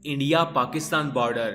India Pakistan border,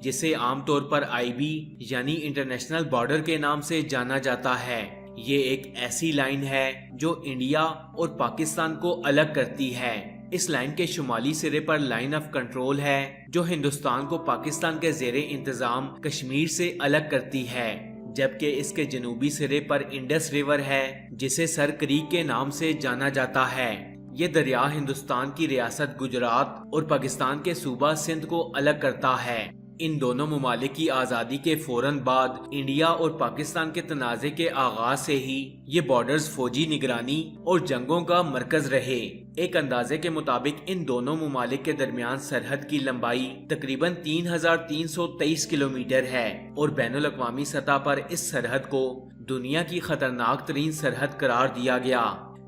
जिसे आमतौर पर आईबी यानी इंटरनेशनल बॉर्डर के नाम से जाना जाता है, ये एक ऐसी लाइन है जो इंडिया और पाकिस्तान को अलग करती है। इस लाइन के शुमाली सिरे पर लाइन ऑफ कंट्रोल है जो हिंदुस्तान को पाकिस्तान के ज़ेरे इंतजाम कश्मीर से अलग करती है, जबकि इसके जनूबी सिरे पर इंडस रिवर है जिसे सर क्रीक के नाम से जाना जाता है। ये दरिया हिंदुस्तान की रियासत गुजरात और पाकिस्तान के सूबा सिंध को अलग करता है। इन दोनों ममालिक की आज़ादी के फौरन बाद इंडिया और पाकिस्तान के तनाज़े के आगाज से ही ये बॉर्डर्स फौजी निगरानी और जंगों का मरकज रहे। एक अंदाजे के मुताबिक इन दोनों ममालिक के दरमियान सरहद की लंबाई तकरीबन 3323 किलोमीटर है और बैनुल अक़वामी सतह पर इस सरहद को दुनिया की खतरनाक तरीन सरहद करार दिया गया।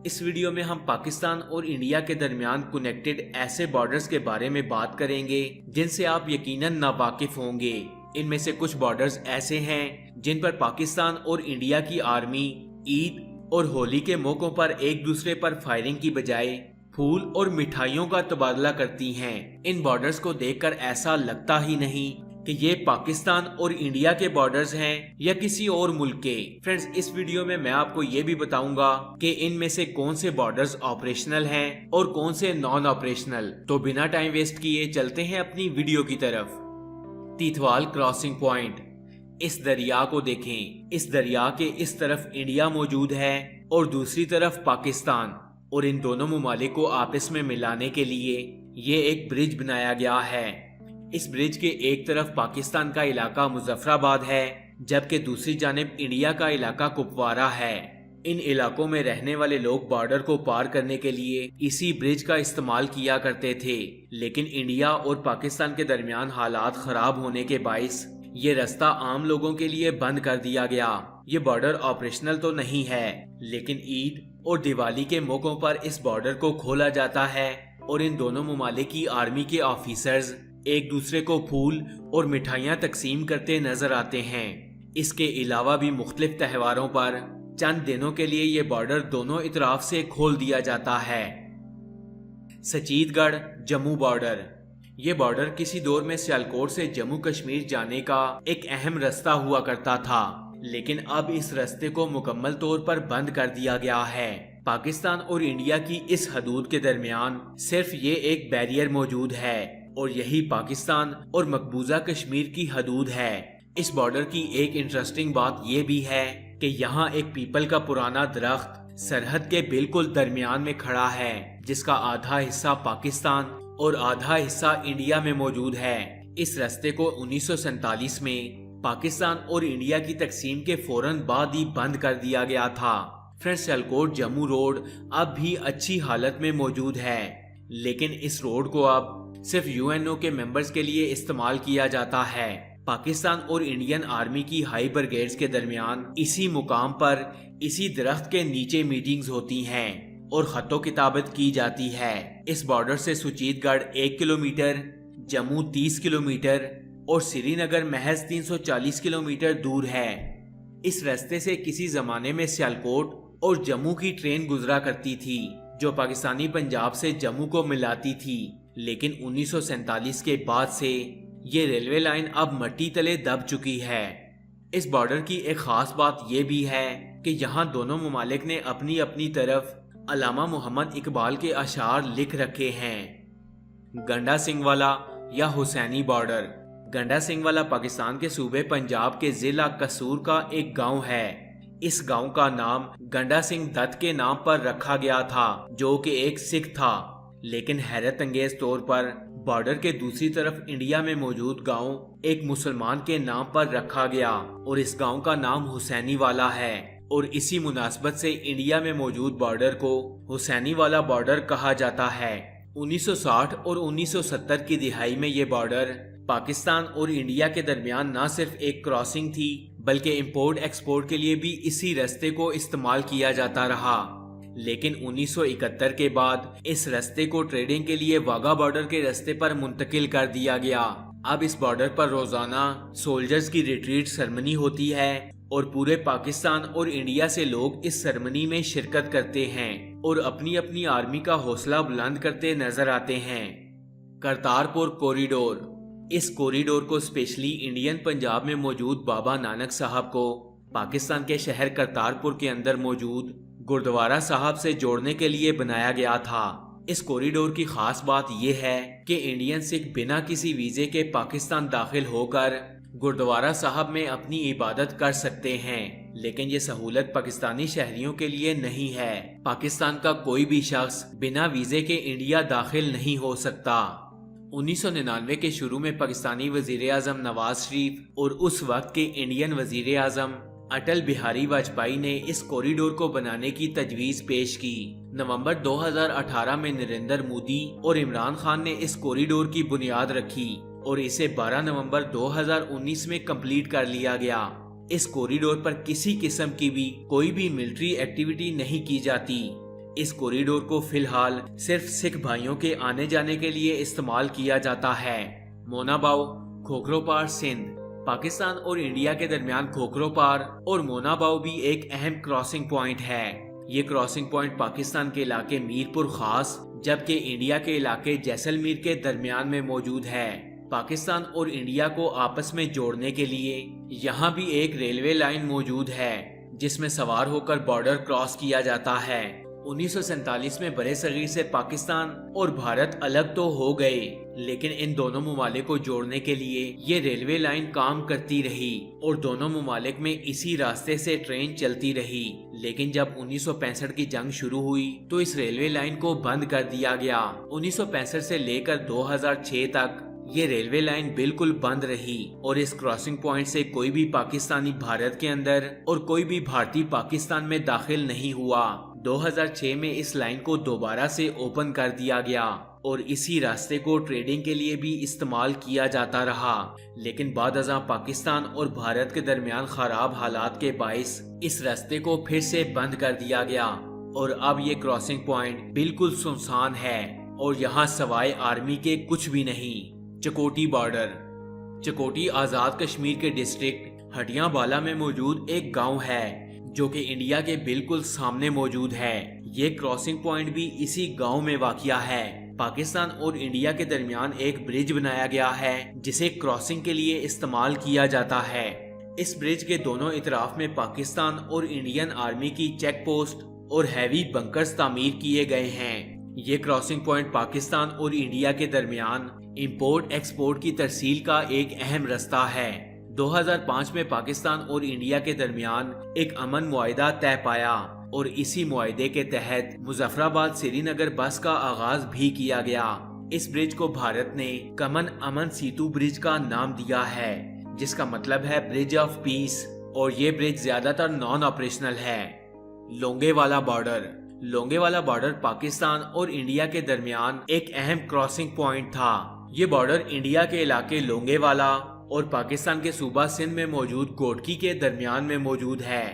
इस वीडियो में हम पाकिस्तान और इंडिया के दरमियान कनेक्टेड ऐसे बॉर्डर्स के बारे में बात करेंगे जिनसे आप यकीनन नावाकिफ होंगे। इनमें से कुछ बॉर्डर्स ऐसे हैं जिन पर पाकिस्तान और इंडिया की आर्मी ईद और होली के मौकों पर एक दूसरे पर फायरिंग की बजाय फूल और मिठाइयों का तबादला करती हैं। इन बॉर्डर्स को देखकर ऐसा लगता ही नहीं कि ये पाकिस्तान और इंडिया के बॉर्डर्स हैं या किसी और मुल्क के। फ्रेंड्स, इस वीडियो में मैं आपको ये भी बताऊंगा कि इनमें से कौन से बॉर्डर्स ऑपरेशनल हैं और कौन से नॉन ऑपरेशनल। तो बिना टाइम वेस्ट किए चलते हैं अपनी वीडियो की तरफ। तीथवाल क्रॉसिंग पॉइंट। इस दरिया को देखें। इस दरिया के इस तरफ इंडिया मौजूद है और दूसरी तरफ पाकिस्तान, और इन दोनों ममालिक को आपस में मिलाने के लिए ये एक ब्रिज बनाया गया है। इस ब्रिज के एक तरफ पाकिस्तान का इलाका मुजफ्फराबाद है जबकि दूसरी जानिब इंडिया का इलाका कुपवारा है। इन इलाकों में रहने वाले लोग बॉर्डर को पार करने के लिए इसी ब्रिज का इस्तेमाल किया करते थे, लेकिन इंडिया और पाकिस्तान के दरमियान हालात खराब होने के बाइस ये रास्ता आम लोगों के लिए बंद कर दिया गया। ये बॉर्डर ऑपरेशनल तो नहीं है, लेकिन ईद और दिवाली के मौकों पर इस बॉर्डर को खोला जाता है और इन दोनों ममालिक की आर्मी के ऑफिसर्स एक दूसरे को फूल और मिठाइयाँ तकसीम करते नजर आते हैं। इसके अलावा भी मुख्तलिफ त्योहारों पर चंद दिनों के लिए ये बॉर्डर दोनों इतराफ से खोल दिया जाता है। सचीदगढ़ जम्मू बॉर्डर। ये बॉर्डर किसी दौर में सियालकोट से जम्मू कश्मीर जाने का एक अहम रास्ता हुआ करता था, लेकिन अब इस रास्ते को मुकम्मल तौर पर बंद कर दिया गया है। पाकिस्तान और इंडिया की इस हदूद के दरमियान सिर्फ ये एक बैरियर मौजूद है और यही पाकिस्तान और मकबूजा कश्मीर की हदूद है। इस बॉर्डर की एक इंटरेस्टिंग बात यह भी है कि यहाँ एक पीपल का पुराना दरख्त सरहद के बिल्कुल दरमियान में खड़ा है, जिसका आधा हिस्सा पाकिस्तान और आधा हिस्सा इंडिया में मौजूद है। इस रास्ते को 1947 में पाकिस्तान और इंडिया की तकसीम के फौरन बाद ही बंद कर दिया गया था। फ्रेंड्स, सियालकोट जम्मू रोड अब भी अच्छी हालत में मौजूद है, लेकिन इस रोड को अब सिर्फ यूएनओ के मेंबर्स के लिए इस्तेमाल किया जाता है। पाकिस्तान और इंडियन आर्मी की हाई ब्रिगेड्स के दरमियान इसी मुकाम पर इसी दरख्त के नीचे मीटिंग्स होती हैं और खतो किताबत की जाती है। इस बॉर्डर से सुचीतगढ़ 1 किलोमीटर, जम्मू 30 किलोमीटर और श्रीनगर महज 340 किलोमीटर दूर है। इस रास्ते से किसी जमाने में सियालकोट और जम्मू की ट्रेन गुजरा करती थी जो पाकिस्तानी पंजाब से जम्मू को मिलाती थी, लेकिन 1947 के बाद से ये रेलवे लाइन अब मट्टी तले दब चुकी है। इस बॉर्डर की एक खास बात यह भी है कि यहाँ दोनों ममालिक ने अपनी अपनी तरफ अल्लामा मोहम्मद इकबाल के अशार लिख रखे हैं। गंडा सिंह वाला या हुसैनी बॉर्डर। गंडा सिंह वाला पाकिस्तान के सूबे पंजाब के जिला कसूर का एक गांव है। इस गांव का नाम गंडा सिंह दत्त के नाम पर रखा गया था, जो कि एक सिख था, लेकिन हैरत अंगेज तौर पर बॉर्डर के दूसरी तरफ इंडिया में मौजूद गांव एक मुसलमान के नाम पर रखा गया और इस गांव का नाम हुसैनी वाला है और इसी मुनासबत से इंडिया में मौजूद बॉर्डर को हुसैनी वाला बॉर्डर कहा जाता है। 1960 और 1970 की दिहाई में ये बॉर्डर पाकिस्तान और इंडिया के दरमियान न सिर्फ एक क्रॉसिंग थी बल्कि इंपोर्ट एक्सपोर्ट के लिए भी इसी रास्ते को इस्तेमाल किया जाता रहा, लेकिन 1971 के बाद इस रास्ते को ट्रेडिंग के लिए वाघा बॉर्डर के रास्ते पर मुंतकिल कर दिया गया। अब इस बॉर्डर पर रोजाना सोल्जर्स की रिट्रीट सेरेमनी होती है और पूरे पाकिस्तान और इंडिया से लोग इस सेरेमनी में शिरकत करते हैं और अपनी अपनी आर्मी का हौसला बुलंद करते नजर आते हैं। करतारपुर कॉरिडोर। इस कॉरिडोर को स्पेशली इंडियन पंजाब में मौजूद बाबा नानक साहब को पाकिस्तान के शहर करतारपुर के अंदर मौजूद गुरुद्वारा साहब से जोड़ने के लिए बनाया गया था। इस कॉरिडोर की खास बात यह है कि इंडियन सिख बिना किसी वीजे के पाकिस्तान दाखिल होकर गुरुद्वारा साहब में अपनी इबादत कर सकते हैं, लेकिन ये सहूलत पाकिस्तानी शहरियों के लिए नहीं है। पाकिस्तान का कोई भी शख्स बिना वीजे के इंडिया दाखिल नहीं हो सकता। 1999 के शुरू में पाकिस्तानी वजीर आजम नवाज शरीफ और उस वक्त के इंडियन वजीर आजम अटल बिहारी वाजपेयी ने इस कॉरिडोर को बनाने की तजवीज पेश की। नवंबर 2018 में नरेंद्र मोदी और इमरान खान ने इस कॉरिडोर की बुनियाद रखी और इसे 12 नवंबर 2019 में कंप्लीट कर लिया गया। इस कॉरिडोर पर किसी किस्म की भी कोई भी मिलिट्री एक्टिविटी नहीं की जाती। इस कॉरिडोर को फिलहाल सिर्फ सिख भाइयों के आने जाने के लिए इस्तेमाल किया जाता है। मोनाबाव खोखरोपार सिंध। पाकिस्तान और इंडिया के दरमियान खोखरोपार और मोनाबाव भी एक अहम क्रॉसिंग पॉइंट है। ये क्रॉसिंग पॉइंट पाकिस्तान के इलाके मीरपुर खास जबकि इंडिया के इलाके जैसलमेर के दरमियान में मौजूद है। पाकिस्तान और इंडिया को आपस में जोड़ने के लिए यहाँ भी एक रेलवे लाइन मौजूद है जिसमें सवार होकर बॉर्डर क्रॉस किया जाता है। 1947 में बड़े सगीर से पाकिस्तान और भारत अलग तो हो गए, लेकिन इन दोनों ममालिक को जोड़ने के लिए ये रेलवे लाइन काम करती रही और दोनों ममालिक में इसी रास्ते से ट्रेन चलती रही। लेकिन जब 1965 की जंग शुरू हुई तो इस रेलवे लाइन को बंद कर दिया गया। 1965 से लेकर 2006 तक ये रेलवे लाइन बिल्कुल बंद रही और इस क्रॉसिंग पॉइंट से कोई भी पाकिस्तानी भारत के अंदर और कोई भी भारतीय पाकिस्तान में दाखिल नहीं हुआ। 2006 में इस लाइन को दोबारा से ओपन कर दिया गया और इसी रास्ते को ट्रेडिंग के लिए भी इस्तेमाल किया जाता रहा, लेकिन बाद अज़ां पाकिस्तान और भारत के दरमियान खराब हालात के बाइस इस रास्ते को फिर से बंद कर दिया गया और अब ये क्रॉसिंग पॉइंट बिल्कुल सुनसान है और यहाँ सवाए आर्मी के कुछ भी नहीं। चकोटी बॉर्डर। चकोटी आजाद कश्मीर के डिस्ट्रिक्ट हटियाबाला में मौजूद एक गांव है जो कि इंडिया के बिल्कुल सामने मौजूद है। ये क्रॉसिंग पॉइंट भी इसी गांव में वाक़िया है। पाकिस्तान और इंडिया के दरमियान एक ब्रिज बनाया गया है जिसे क्रॉसिंग के लिए इस्तेमाल किया जाता है। इस ब्रिज के दोनों इतराफ में पाकिस्तान और इंडियन आर्मी की चेक पोस्ट और हैवी बंकर्स तामीर किए गए हैं। ये क्रॉसिंग पॉइंट पाकिस्तान और इंडिया के दरमियान इंपोर्ट एक्सपोर्ट की तरसील का एक अहम रास्ता है। 2005 में पाकिस्तान और इंडिया के दरमियान एक अमन मुआहिदा तय पाया और इसी मुआहिदे के तहत मुजफ्फराबाद श्रीनगर बस का आगाज भी किया गया। इस ब्रिज को भारत ने कमन अमन सीतू ब्रिज का नाम दिया है जिसका मतलब है ब्रिज ऑफ पीस और ये ब्रिज ज्यादातर नॉन ऑपरेशनल है। लोंगेवाला बॉर्डर। लोंगेवाला बॉर्डर पाकिस्तान और इंडिया के दरमियान एक अहम क्रॉसिंग पॉइंट था। ये बॉर्डर इंडिया के इलाके लोंगेवाला और पाकिस्तान के सूबा सिंध में मौजूद कोटकी के दरमियान में मौजूद है।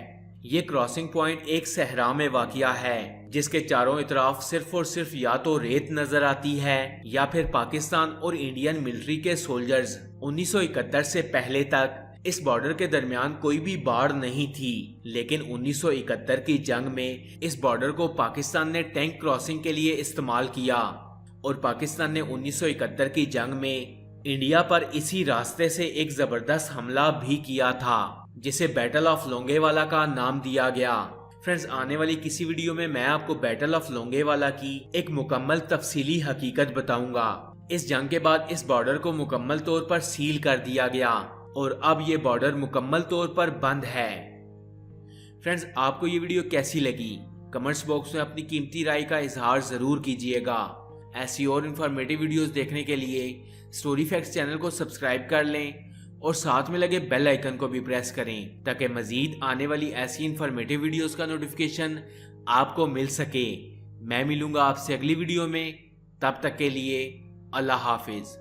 ये क्रॉसिंग पॉइंट एक सहरा में वाक़िया है जिसके चारों इतराफ सिर्फ और सिर्फ या तो रेत नजर आती है या फिर पाकिस्तान और इंडियन मिलिट्री के सोल्जर्स। 1971 से पहले तक इस बॉर्डर के दरमियान कोई भी बाड़ नहीं थी, लेकिन 1971 की जंग में इस बॉर्डर को पाकिस्तान ने टैंक क्रॉसिंग के लिए इस्तेमाल किया और पाकिस्तान ने 1971 की जंग में इंडिया पर इसी रास्ते से एक जबरदस्त हमला भी किया था जिसे बैटल ऑफ लोंगेवाला का नाम दिया गया। फ्रेंड्स, आने वाली किसी वीडियो में मैं आपको बैटल ऑफ लोंगेवाला की एक मुकम्मल तफसीली हकीकत बताऊंगा। इस जंग के बाद इस बॉर्डर को मुकम्मल तौर पर सील कर दिया गया और अब ये बॉर्डर मुकम्मल तौर पर बंद है। फ्रेंड्स, आपको ये वीडियो कैसी लगी? कमेंट्स बॉक्स में अपनी कीमती राय का इजहार जरूर कीजिएगा। ऐसी और इन्फॉर्मेटिव वीडियोस देखने के लिए स्टोरी फैक्ट्स चैनल को सब्सक्राइब कर लें और साथ में लगे बेल आइकन को भी प्रेस करें ताकि मजीद आने वाली ऐसी इन्फॉर्मेटिव वीडियोस का नोटिफिकेशन आपको मिल सके। मैं मिलूंगा आपसे अगली वीडियो में, तब तक के लिए अल्लाह हाफिज।